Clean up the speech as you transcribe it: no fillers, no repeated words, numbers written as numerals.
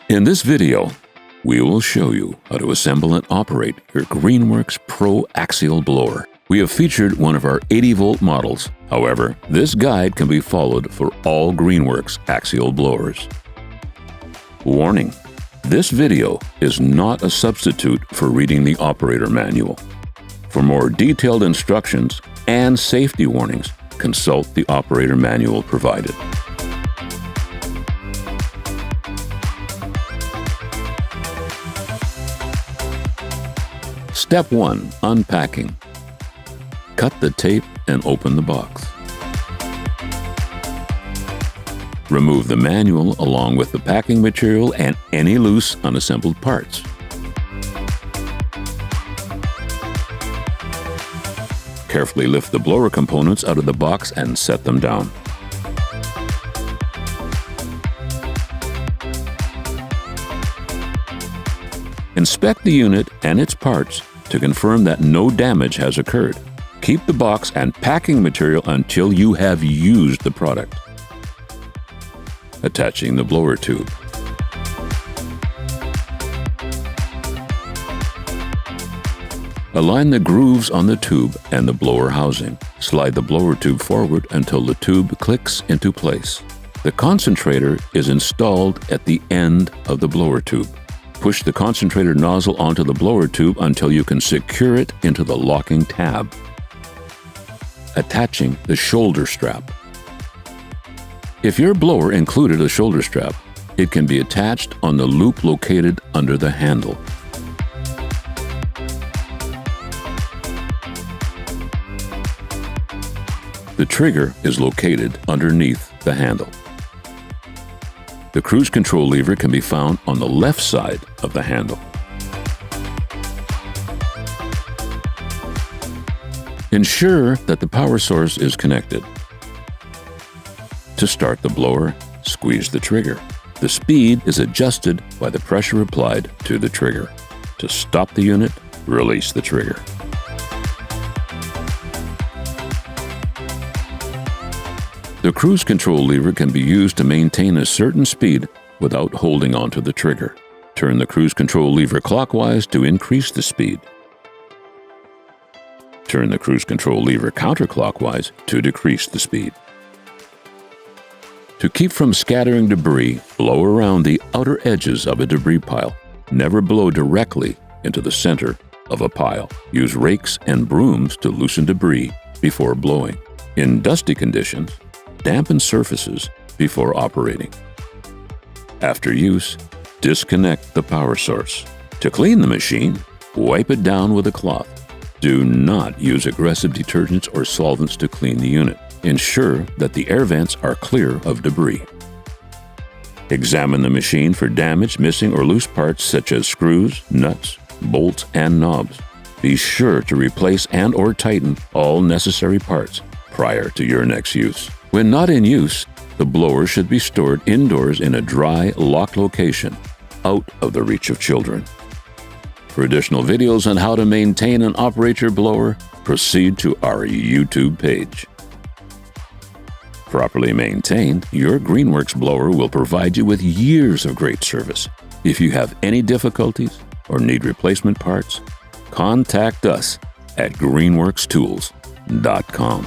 In this video, we will show you how to assemble and operate your GreenWorks Pro Axial Blower. We have featured one of our 80-volt models. However, this guide can be followed for all GreenWorks axial blowers. Warning: this video is not a substitute for reading the operator manual. For more detailed instructions and safety warnings, consult the operator manual provided. Step 1. Unpacking. Cut the tape and open the box. Remove the manual along with the packing material and any loose unassembled parts. Carefully lift the blower components out of the box and set them down. Inspect the unit and its parts to confirm that no damage has occurred. Keep the box and packing material until you have used the product. Attaching the blower tube. Align the grooves on the tube and the blower housing. Slide the blower tube forward until the tube clicks into place. The concentrator is installed at the end of the blower tube. Push the concentrator nozzle onto the blower tube until you can secure it into the locking tab. Attaching the shoulder strap. If your blower included a shoulder strap, it can be attached on the loop located under the handle. The trigger is located underneath the handle. The cruise control lever can be found on the left side of the handle. Ensure that the power source is connected. To start the blower, squeeze the trigger. The speed is adjusted by the pressure applied to the trigger. To stop the unit, release the trigger. The cruise control lever can be used to maintain a certain speed without holding onto the trigger. Turn the cruise control lever clockwise to increase the speed. Turn the cruise control lever counterclockwise to decrease the speed. To keep from scattering debris, blow around the outer edges of a debris pile. Never blow directly into the center of a pile. Use rakes and brooms to loosen debris before blowing. In dusty conditions, dampen surfaces before operating. After use, disconnect the power source. To clean the machine, wipe it down with a cloth. Do not use aggressive detergents or solvents to clean the unit. Ensure that the air vents are clear of debris. Examine the machine for damaged, missing, or loose parts such as screws, nuts, bolts, and knobs. Be sure to replace and/or tighten all necessary parts prior to your next use. When not in use, the blower should be stored indoors in a dry, locked location, out of the reach of children. For additional videos on how to maintain and operate your blower, proceed to our YouTube page. Properly maintained, your GreenWorks blower will provide you with years of great service. If you have any difficulties or need replacement parts, contact us at greenworkstools.com.